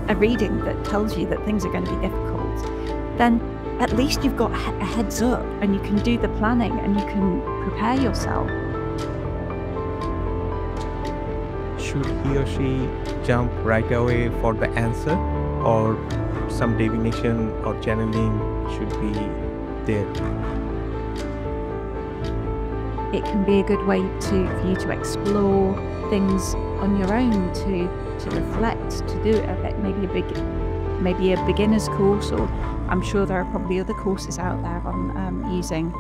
a reading that tells you that things are going to be difficult, then at least you've got a heads up and you can do the planning and you can prepare yourself. Should he or she jump right away for the answer, or some divination or channeling should be there? It can be a good way for you to explore things on your own, to reflect, to do a bit, maybe a beginner's course, or I'm sure there are probably other courses out there on using.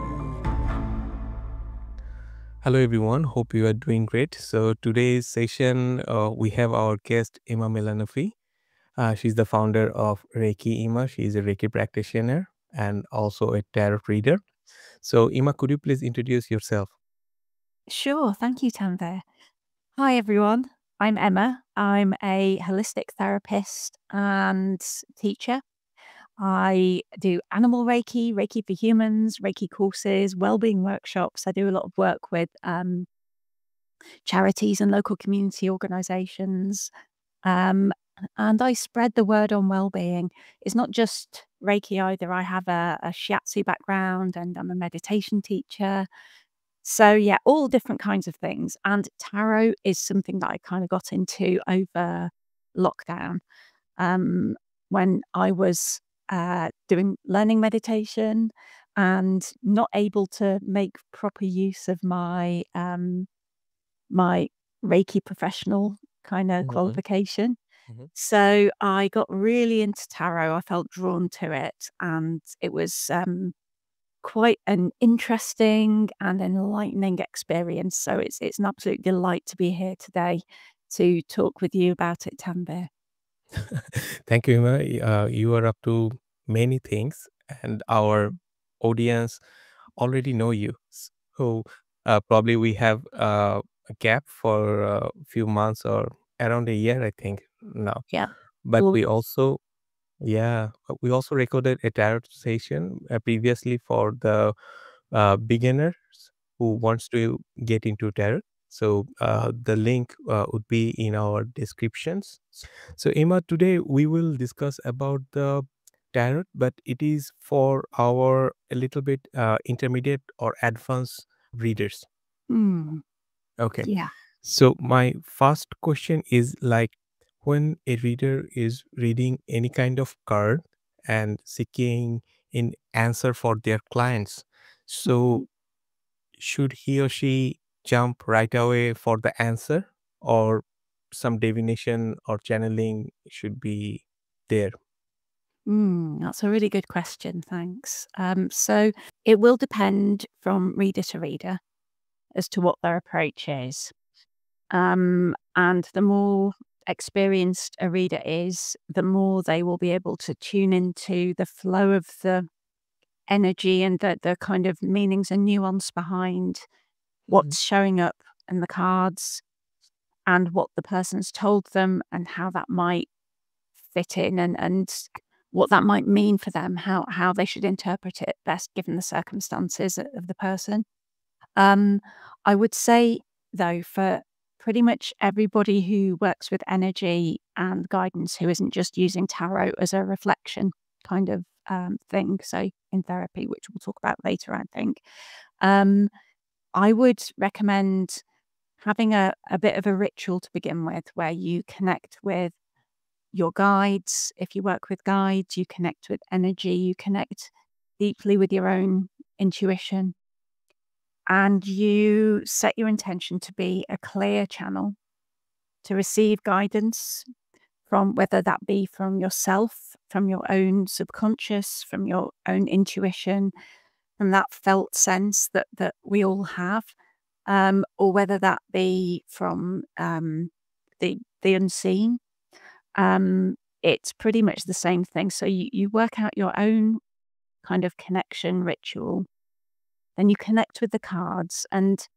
Hello everyone, hope you are doing great. So today's session, we have our guest Ema Melanphy. She's the founder of Reiki Ema. She's a Reiki practitioner and also a tarot reader. So Ema, could you please introduce yourself? Sure, thank you, Tanvir. Hi everyone, I'm Emma. I'm a holistic therapist and teacher. I do animal Reiki, Reiki for humans, Reiki courses, wellbeing workshops. I do a lot of work with charities and local community organizations. And I spread the word on well-being. It's not just Reiki either. I have a shiatsu background and I'm a meditation teacher. So yeah, all different kinds of things. And tarot is something that I kind of got into over lockdown, when I was learning meditation and not able to make proper use of my my Reiki professional kind of qualification. So I got really into tarot. I felt drawn to it, and it was quite an interesting and enlightening experience. So it's an absolute delight to be here today to talk with you about it, Tanvir. Thank you, Emma. You are up to many things, and our audience already know you. So probably we have a gap for a few months or around a year, I think now. Yeah. But Well, we also recorded a tarot session previously for the beginners who wants to get into tarot. So the link would be in our descriptions. So Emma, today we will discuss about the tarot, but it is for our a little bit intermediate or advanced readers. Okay. yeah. So my first question is like, when a reader is reading any kind of card and seeking an answer for their clients, so should he or she jump right away for the answer, or some divination or channeling should be there? That's a really good question. Thanks. So it will depend from reader to reader as to what their approach is. And the more experienced a reader is, the more they will be able to tune into the flow of the energy and the kind of meanings and nuance behind what's showing up in the cards and what the person's told them and how that might fit in and what that might mean for them, how they should interpret it best given the circumstances of the person. I would say, though, for pretty much everybody who works with energy and guidance, who isn't just using tarot as a reflection kind of thing, so in therapy, which we'll talk about later, I think, I would recommend having a bit of a ritual to begin with, where you connect with your guides. If you work with guides, you connect with energy, you connect deeply with your own intuition, and you set your intention to be a clear channel to receive guidance from, whether that be from yourself, from your own subconscious, from your own intuition, from that felt sense that we all have, or whether that be from the unseen. It's pretty much the same thing. So you work out your own kind of connection ritual, then you connect with the cards, and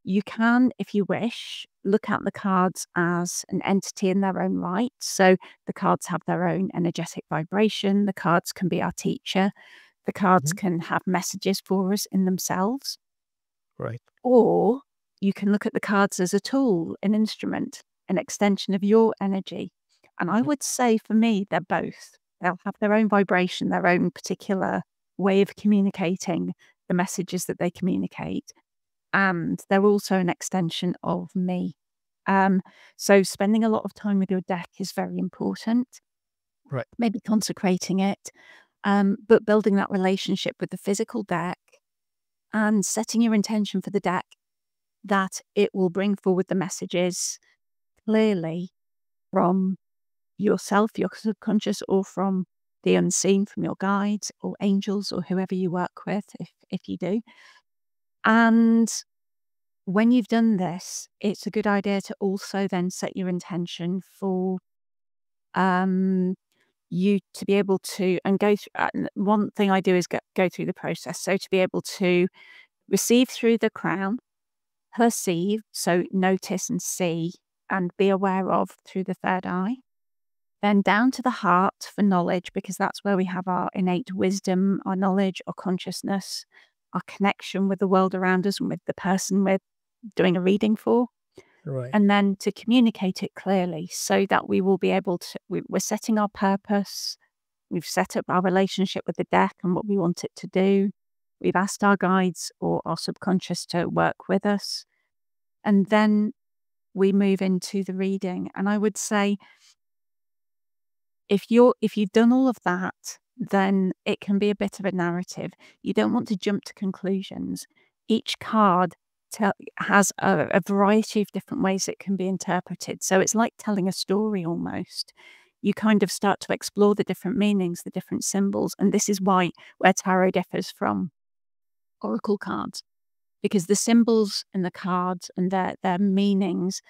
you can, if you wish, look at the cards as an entity in their own right. So the cards have their own energetic vibration. The cards can be our teacher. The cards can have messages for us in themselves. Right. Or you can look at the cards as a tool, an instrument, an extension of your energy. And I would say for me, they're both. They'll have their own vibration, their own particular way of communicating the messages that they communicate. And they're also an extension of me. So spending a lot of time with your deck is very important. Right. Maybe consecrating it, but building that relationship with the physical deck and setting your intention for the deck that it will bring forward the messages clearly from yourself, your subconscious, or from the unseen, from your guides or angels or whoever you work with, if you do. And when you've done this, it's a good idea to also then set your intention for you to be able to and go through. One thing I do is go through the process. So to be able to receive through the crown, perceive, so notice and see and be aware of through the third eye. Then down to the heart for knowledge, because that's where we have our innate wisdom, our knowledge, our consciousness, our connection with the world around us and with the person we're doing a reading for. Right. And then to communicate it clearly so that we will be able to, we're setting our purpose. We've set up our relationship with the deck and what we want it to do. We've asked our guides or our subconscious to work with us. And then we move into the reading. And I would say, if you've done all of that, then it can be a bit of a narrative. You don't want to jump to conclusions. Each card has a variety of different ways it can be interpreted. So it's like telling a story almost. You kind of start to explore the different meanings, the different symbols. And this is where tarot differs from oracle cards, because the symbols and the cards and their meanings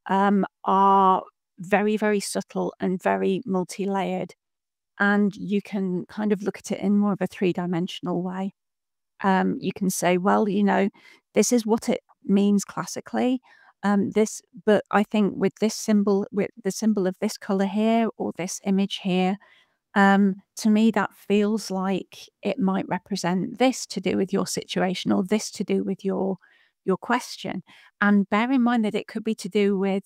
are very, very subtle and very multi-layered. And you can kind of look at it in more of a three-dimensional way. You can say, well, this is what it means classically. But I think with this symbol, with the symbol of this color here or this image here, to me, that feels like it might represent this to do with your situation or this to do with your question. And bear in mind that it could be to do with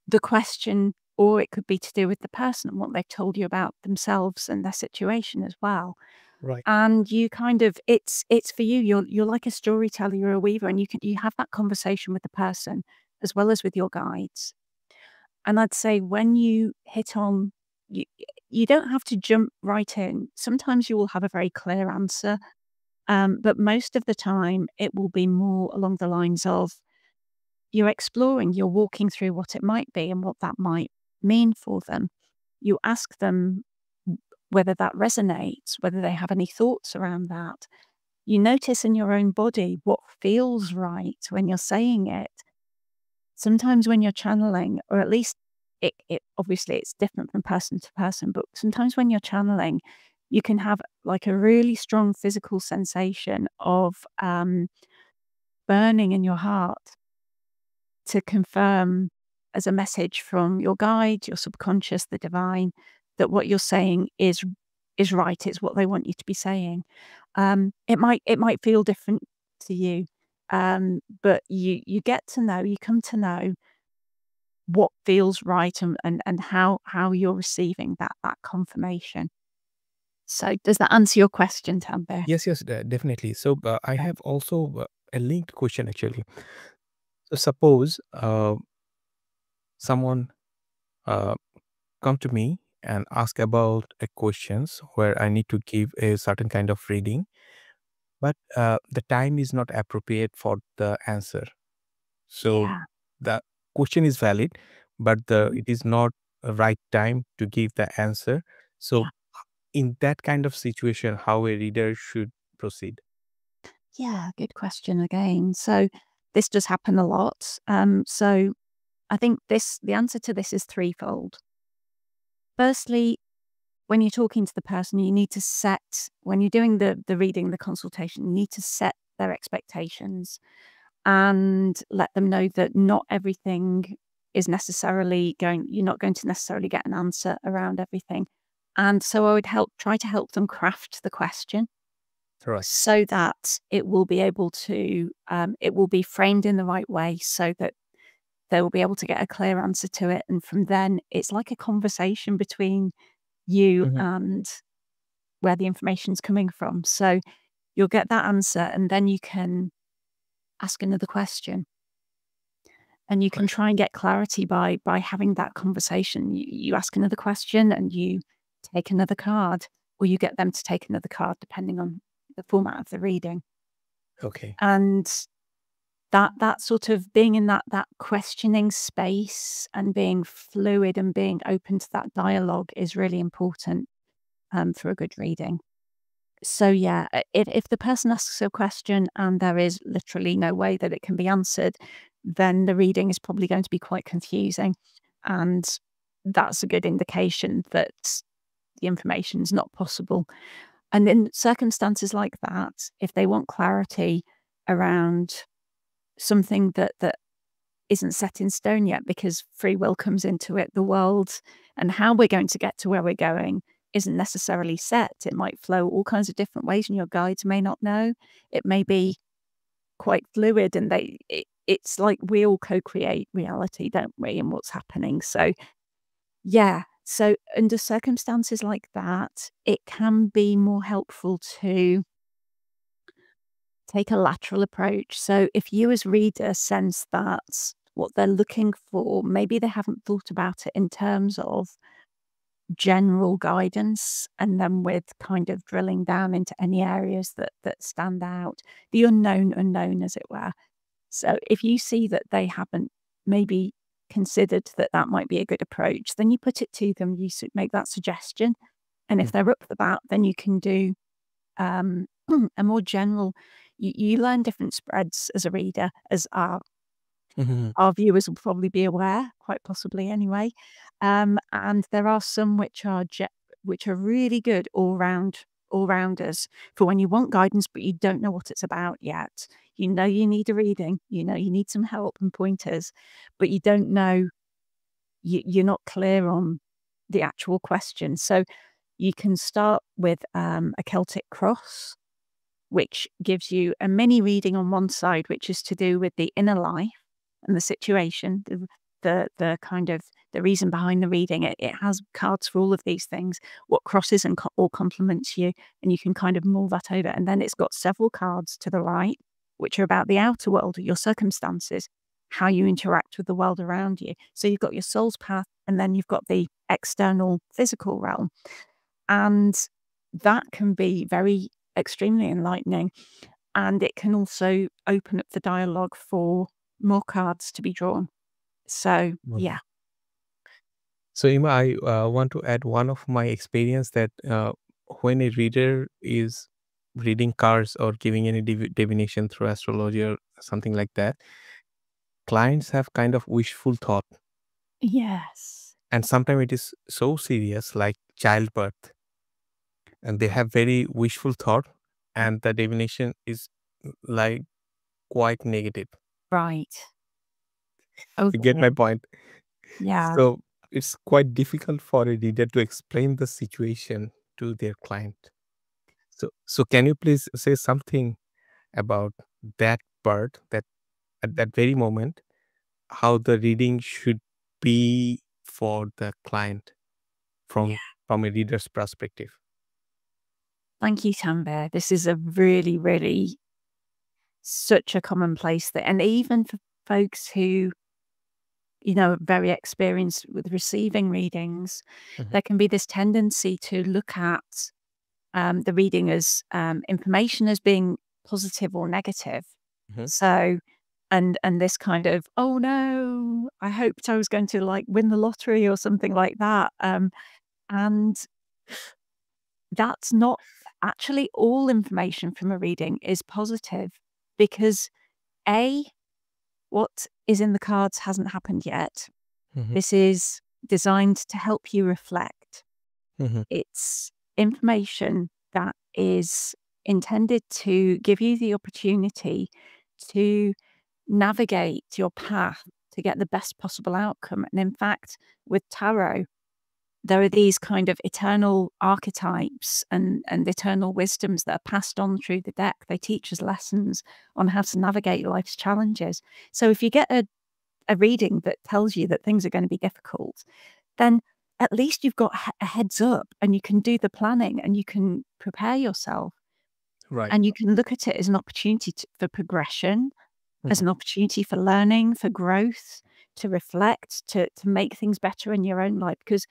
the question, or it could be to do with the person and what they've told you about themselves and their situation as well. Right. And you kind of, it's for you. You're like a storyteller, you're a weaver, and you have that conversation with the person as well as with your guides. And I'd say when you hit on, you, you don't have to jump right in. Sometimes you will have a very clear answer, but most of the time it will be more along the lines of, you're exploring, you're walking through what it might be and what that might mean for them. You ask them whether that resonates, whether they have any thoughts around that. You notice in your own body what feels right when you're saying it. Sometimes when you're channeling, or at least it obviously it's different from person to person, but sometimes when you're channeling, you can have like a really strong physical sensation of burning in your heart to confirm as a message from your guide, your subconscious, the divine, that what you're saying is right. It's what they want you to be saying. It might feel different to you, but you get to know, you come to know what feels right and how you're receiving that confirmation. So does that answer your question, Tanvir? Yes, yes, definitely. So I Okay. have also a linked question actually. So suppose someone uh, come to me and ask about a questions where I need to give a certain kind of reading, but the time is not appropriate for the answer. So Yeah. the question is valid, but Mhm. it is not a right time to give the answer. So Yeah. in that kind of situation, how a reader should proceed? Yeah. Good question again. So this does happen a lot. So I think the answer to this is threefold. Firstly, when you're talking to the person, you need to set, when you're doing the reading, the consultation, you need to set their expectations and let them know that not everything is necessarily you're not going to necessarily get an answer around everything. And so I would try to help them craft the question Right. so that it will be able to, it will be framed in the right way so that they will be able to get a clear answer to it. And from then, it's like a conversation between you and where the information's coming from. So you'll get that answer, and then you can ask another question. And you can try and get clarity by having that conversation. You ask another question and you take another card, or you get them to take another card, depending on the format of the reading. Okay. And that sort of being in that questioning space and being fluid and being open to that dialogue is really important for a good reading. So yeah, if the person asks a question and there is literally no way that it can be answered, then the reading is probably going to be quite confusing, and that's a good indication that the information is not possible. And in circumstances like that, if they want clarity around something that isn't set in stone yet, because free will comes into it, the world and how we're going to get to where we're going isn't necessarily set. It might flow all kinds of different ways, and your guides may not know. It may be quite fluid, and it's like we all co-create reality, don't we, and what's happening. So yeah. So under circumstances like that, it can be more helpful to take a lateral approach. So if you as reader sense that what they're looking for, maybe they haven't thought about it in terms of general guidance, and then with kind of drilling down into any areas that stand out, the unknown, as it were. So if you see that they haven't maybe considered that might be a good approach, then you put it to them, you make that suggestion. And if they're up for that, then you can do a more general, you learn different spreads as a reader, as our viewers will probably be aware, quite possibly anyway. And there are some which are really good all-rounders for when you want guidance, but you don't know what it's about yet. You know you need a reading, you know you need some help and pointers, but you don't know, you're not clear on the actual question. So you can start with a Celtic cross, which gives you a mini reading on one side, which is to do with the inner life and the situation, the kind of the reason behind the reading. It has cards for all of these things, what crosses and all complements you, and you can kind of mull that over. And then it's got several cards to the right, which are about the outer world, your circumstances, how you interact with the world around you. So you've got your soul's path, and then you've got the external physical realm. And that can be very extremely enlightening. And it can also open up the dialogue for more cards to be drawn. So, yeah. So, Ema, I want to add one of my experience that when a reader is reading cards or giving any divination through astrology or something like that, clients have kind of wishful thought. Yes. And sometimes it is so serious, like childbirth. And they have very wishful thought, and the divination is like quite negative. Right. You get my point? Yeah. So it's quite difficult for a reader to explain the situation to their client. So can you please say something about that part, that at that very moment, how the reading should be for the client from a reader's perspective? Thank you, Tanvir. This is a really, really such a commonplace thing. And even for folks who, are very experienced with receiving readings, there can be this tendency to look at the reading as information as being positive or negative. So, and this kind of, oh no, I hoped I was going to like win the lottery or something like that. And that's not actually all information from a reading is positive, because what is in the cards hasn't happened yet. This is designed to help you reflect. It's information that is intended to give you the opportunity to navigate your path to get the best possible outcome. And in fact, with tarot, there are these kind of eternal archetypes and eternal wisdoms that are passed on through the deck. They teach us lessons on how to navigate life's challenges. So if you get a a reading that tells you that things are going to be difficult, then at least you've got a heads up and you can do the planning and you can prepare yourself Right. and you can look at it as an opportunity for progression, as Mhm. an opportunity for learning, for growth, to reflect, to make things better in your own life. Because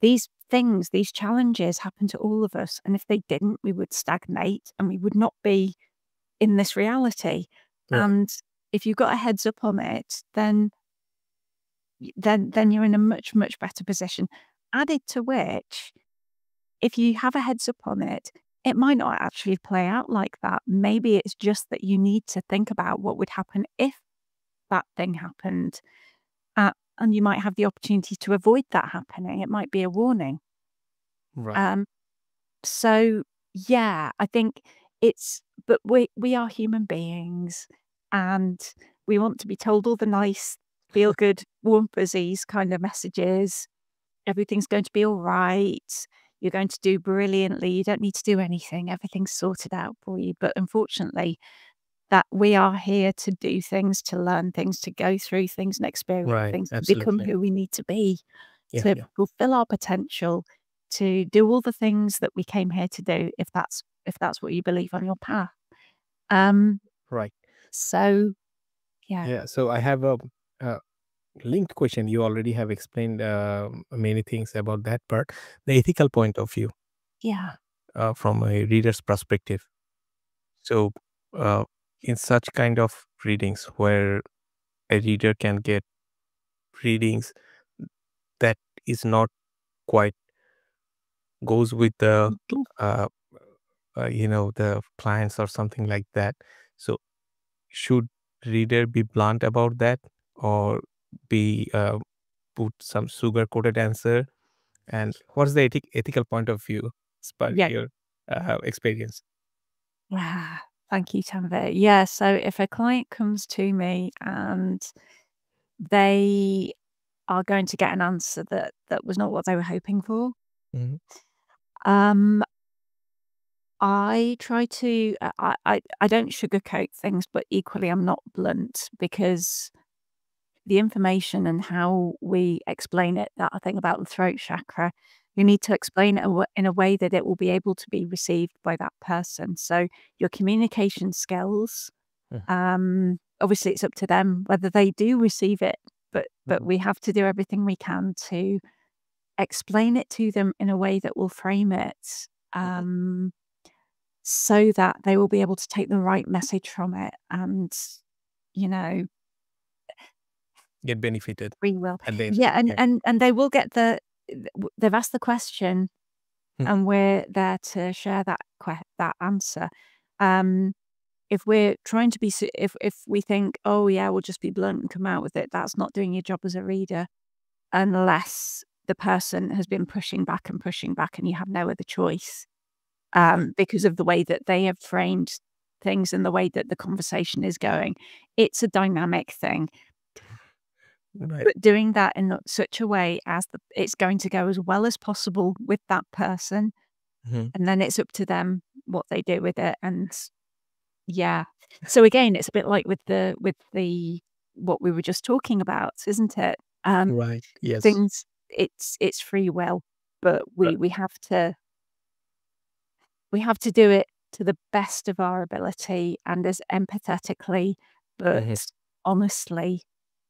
these things, these challenges happen to all of us. And if they didn't, we would stagnate and we would not be in this reality. Right. And if you've got a heads up on it, then you're in a much, much better position. Added to which, if you have a heads up on it, it might not actually play out like that. Maybe it's just that you need to think about what would happen if that thing happened. And you might have the opportunity to avoid that happening. It might be a warning. Right. Um, so yeah, I think but we are human beings and we want to be told all the nice, feel good, warm fuzzies kind of messages. Everything's going to be all right. You're going to do brilliantly. You don't need to do anything. Everything's sorted out for you. But unfortunately, that we are here to do things, to learn things, to go through things and experience Right. things, to become Absolutely. who we need to be, Yeah. to Yeah. fulfill our potential, to do all the things that we came here to do, if that's what you believe on your path. Um, Right. so yeah, Yeah. So I have a linked question. You already have explained many things about that part. The ethical point of view yeah. from a reader's perspective. So, uh, in such kind of readings where a reader can get readings that is not quite goes with the Mhm. uh, the plans or something like that. So, should reader be blunt about that, or be put some sugar coated answer? And what's the ethical point of view as per Yeah. your experience? Ah, thank you, Tanvir. Yeah, so if a client comes to me and they are going to get an answer that was not what they were hoping for, Mhm. um, I try to I don't sugarcoat things, but equally I'm not blunt because the information and how we explain it, that thing about the throat chakra, you need to explain it in a way that it will be able to be received by that person. So your communication skills, Mhm. obviously it's up to them whether they do receive it, but Mhm. we have to do everything we can to explain it to them in a way that will frame it, Mhm. um, so that they will be able to take the right message from it and, you know, Get benefited free will. at the end. Yeah, Yeah. and they will get they've asked the question, Mhm. and we're there to share that answer. Um, if we're trying to be if we think, "Oh, yeah, we'll just be blunt and come out with it," that's not doing your job as a reader unless the person has been pushing back, and you have no other choice, because of the way that they have framed things and the way that the conversation is going. It's a dynamic thing. Right. But doing that in such a way as it's going to go as well as possible with that person, Mhm. and then it's up to them what they do with it, and yeah. So again, it's a bit like with the what we were just talking about, isn't it? Right. Yes. Things it's free will, but Right. we have to do it to the best of our ability and as empathetically, but Mhm. honestly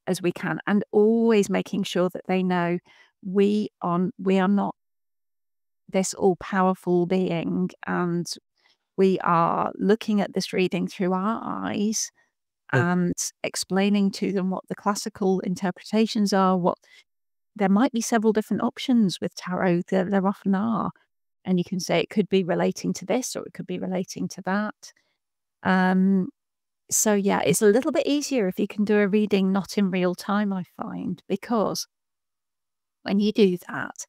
as we can, and always making sure that they know we are not this all-powerful being, and we are looking at this reading through our eyes Mm. and explaining to them what the classical interpretations are, what there might be several different options with tarot, there often are, and you can say it could be relating to this or it could be relating to that. Um, so yeah, it's a little bit easier if you can do a reading not in real time, I find, because when you do that,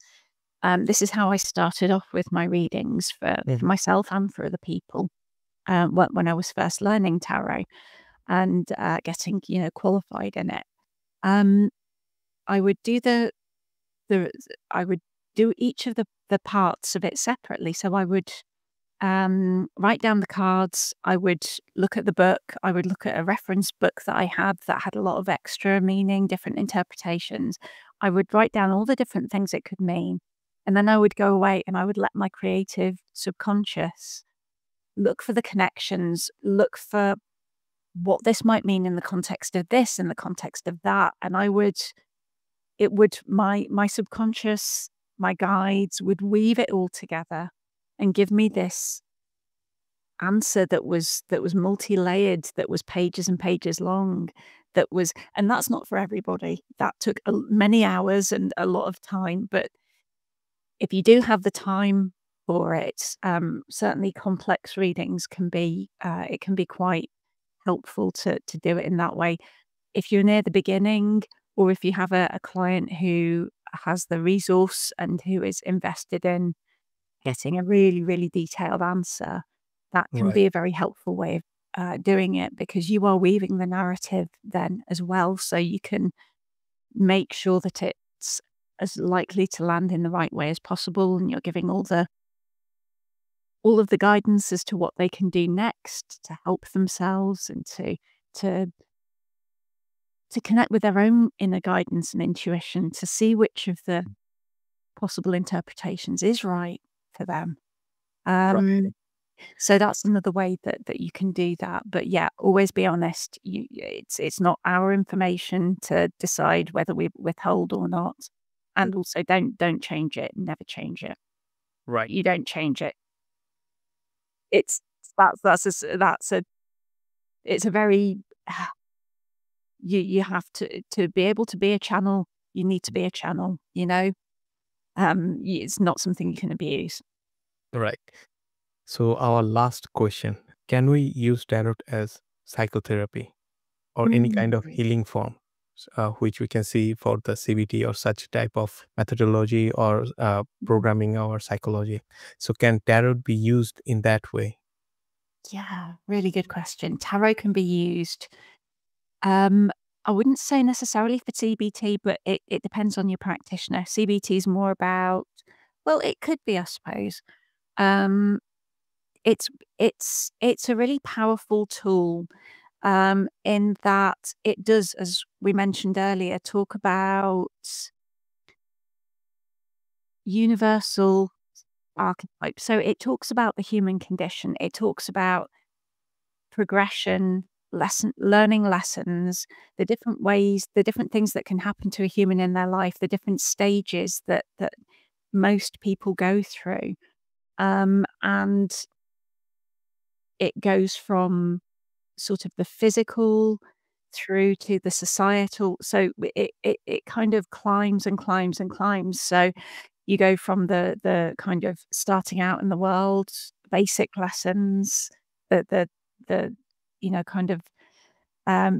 this is how I started off with my readings for Mhm. myself and for other people, when I was first learning tarot and getting, qualified in it. Um, I would do the I would do each of the parts of it separately. So I would write down the cards. I would look at the book. I would look at a reference book that I had that had a lot of extra meaning, different interpretations. I would write down all the different things it could mean. And then I would go away and I would let my creative subconscious look for the connections, look for what this might mean in the context of this, in the context of that. And my subconscious, my guides would weave it all together and give me this answer that was multi-layered, that was pages and pages long, and that's not for everybody. That took many hours and a lot of time. But if you do have the time for it, certainly complex readings can be it can be quite helpful to do it in that way. If you're near the beginning, or if you have a client who has the resource and who is invested in getting a really, really detailed answer, that can Right. be a very helpful way of doing it, because you are weaving the narrative then as well. So you can make sure that it's as likely to land in the right way as possible, and you're giving all of the guidance as to what they can do next to help themselves and to connect with their own inner guidance and intuition, to see which of the possible interpretations is right for them. Right. So that's another way that you can do that. But yeah, always be honest. It's not our information to decide whether we withhold or not. And also don't change it. Never change it. Right. You don't change it. It's that's a it's a very you have to be able to be a channel. You need to be a channel. It's not something you can abuse. Right. So our last question: can we use tarot as psychotherapy or any kind of Mm. healing form, which we can see for the CBT or such type of methodology or programming our psychology? So can tarot be used in that way? Yeah, really good question. Tarot can be used. Um, I wouldn't say necessarily for CBT, but it depends on your practitioner. CBT is more about, well, it could be, I suppose. Um, it's it's a really powerful tool, in that it does, as we mentioned earlier, talk about universal archetypes. So it talks about the human condition. It talks about progression, learning lessons, the different ways, the different things that can happen to a human in their life, the different stages that most people go through. And it goes from sort of the physical through to the societal. So it kind of climbs and climbs and climbs. So you go from the kind of starting out in the world, basic lessons, the the kind of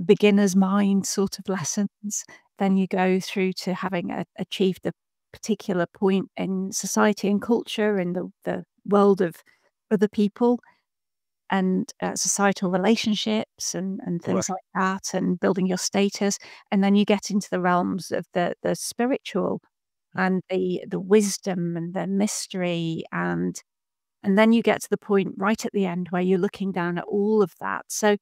beginner's mind sort of lessons. Then you go through to having achieved a particular point in society and culture in the world of other people, and societal relationships and things Right. like that, and building your status. And then you get into the realms of the spiritual and the wisdom and the mystery, and then you get to the point right at the end where you're looking down at all of that. So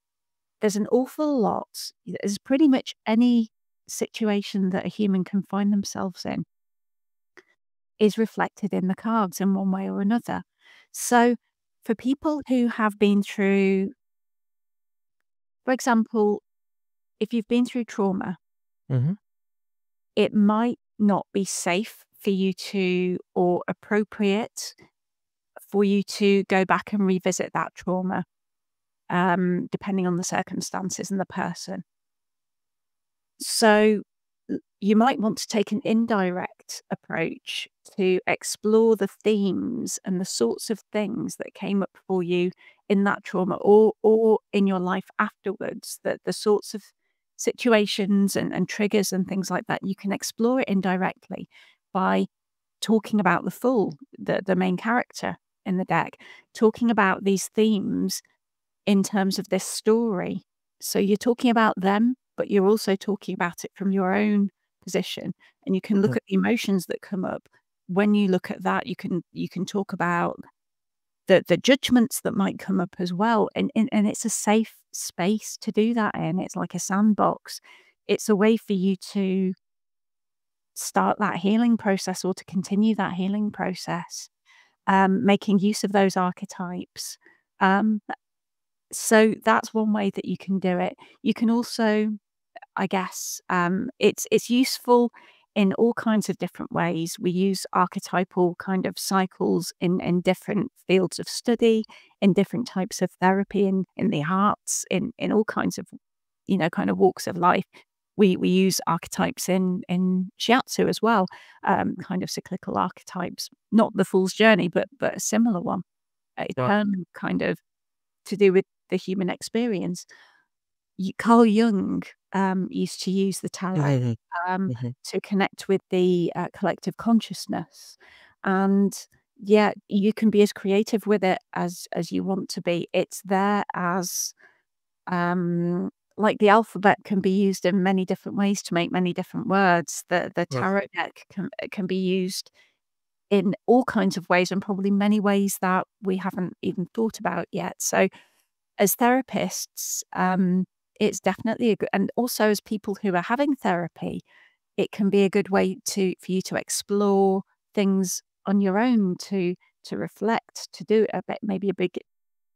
there's an awful lot. There's pretty much any situation that a human can find themselves in is reflected in the cards in one way or another. So for people who have been through, for example, if you've been through trauma, Hmm. it might not be safe for you to, or appropriate for you to go back and revisit that trauma, depending on the circumstances and the person. So you might want to take an indirect approach to explore the themes and the sorts of things that came up for you in that trauma, or in your life afterwards, that the sorts of situations and triggers and things like that. You can explore it indirectly by talking about the main character in the deck, talking about these themes in terms of this story. So you're talking about them, but you're also talking about it from your own position, and you can look at the emotions that come up. When you look at that, you can talk about the judgments that might come up as well. And it's a safe space to do that in. It's like a sandbox. It's a way for you to start that healing process or to continue that healing process, making use of those archetypes. Um, so that's one way that you can do it. You can also, I guess, it's useful in all kinds of different ways. We use archetypal kind of cycles in different fields of study, in different types of therapy, in the arts, in all kinds of, kind of walks of life. We use archetypes in shiatsu as well, kind of cyclical archetypes, not the fool's journey, but a similar one, a Right. permanent kind of to do with the human experience. Carl Jung used to use the tarot Mhm, um, mhm. to connect with the collective consciousness, and yeah, you can be as creative with it as you want to be. It's there as like the alphabet can be used in many different ways to make many different words. The Right. tarot deck can be used in all kinds of ways, and probably many ways that we haven't even thought about yet. So as therapists, it's definitely a good, and also as people who are having therapy, it can be a good way for you to explore things on your own, to reflect, to do a bit,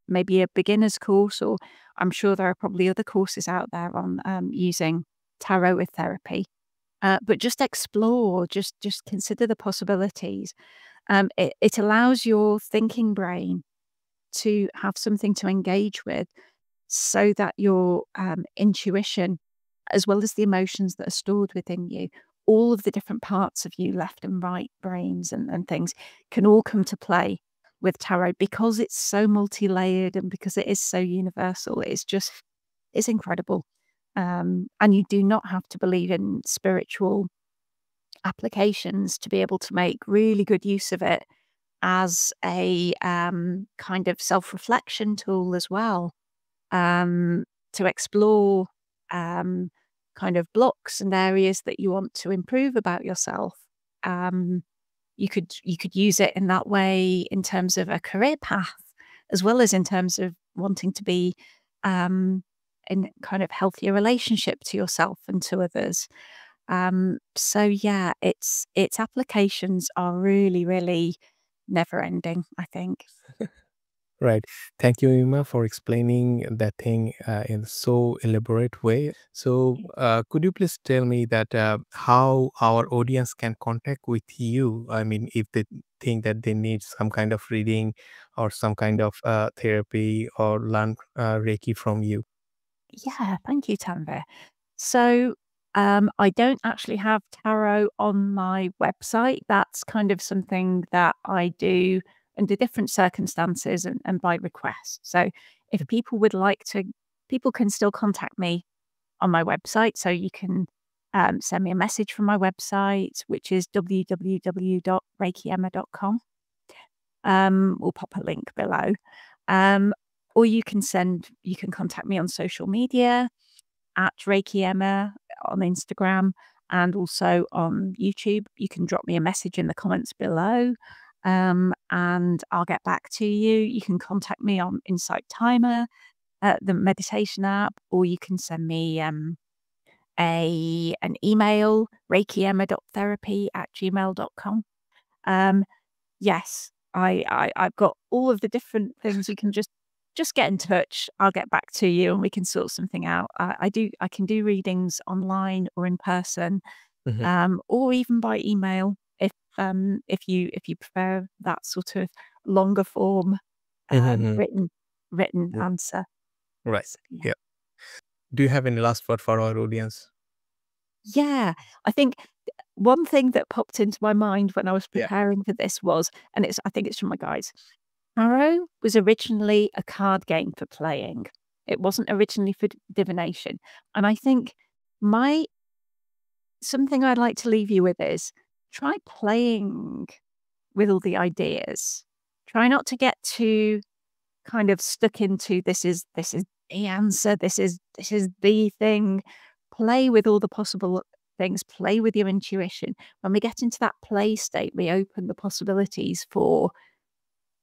maybe a beginner's course, or I'm sure there are probably other courses out there on using tarot with therapy. But just explore, just consider the possibilities. It allows your thinking brain to have something to engage with, so that your intuition, as well as the emotions that are stored within you, all of the different parts of you, left and right brains and things, can all come to play with tarot because it's so multi-layered and because it is so universal. It's incredible. And you do not have to believe in spiritual applications to be able to make really good use of it as a kind of self-reflection tool as well, um, to explore um, kind of blocks and areas that you want to improve about yourself. Um, you could use it in that way in terms of a career path, as well as in terms of wanting to be um, in kind of healthier relationship to yourself and to others. So yeah, its applications are really, really never ending, I think. Right. Thank you, Ima, for explaining that thing in so elaborate way. So, could you please tell me that how our audience can contact with you? I mean, if they think that they need some kind of reading or some kind of therapy or learn Reiki from you. Yeah, thank you, Tanvir. So, I don't actually have tarot on my website. That's kind of something that I do under different circumstances and by request. So, if people would like to, people can still contact me on my website. So, you can send me a message from my website, which is www.reikiemma.com. We'll pop a link below. Um, or you can contact me on social media at Reiki Emma on Instagram and also on YouTube. You can drop me a message in the comments below, and I'll get back to you. You can contact me on Insight Timer, the meditation app, or you can send me an email, reikiemma.therapy@gmail.com. Um, yes, I've got all of the different things. You can just get in touch. I'll get back to you and we can sort something out. I can do readings online or in person, Mhm, or even by email if you prefer that sort of longer form mhm, written mhm. answer. Right. So, yeah. Yeah. Do you have any last word for our audience? Yeah, I think one thing that popped into my mind when I was Yeah. preparing for this was, and I think it's from my guides. Tarot was originally a card game for playing. It wasn't originally for divination. And I think my something I'd like to leave you with is try playing with all the ideas. Try not to get too kind of stuck into this is the answer, this is the thing. Play with all the possible things, play with your intuition. When we get into that play state, we open the possibilities for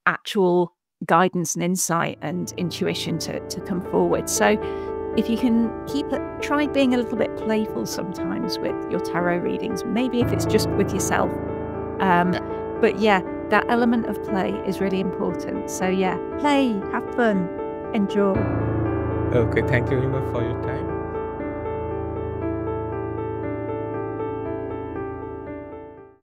actual guidance and insight and intuition to come forward. So if you can try being a little bit playful sometimes with your tarot readings, maybe if it's just with yourself. But yeah, that element of play is really important. So yeah, play, have fun, enjoy. Okay, thank you very much for your time.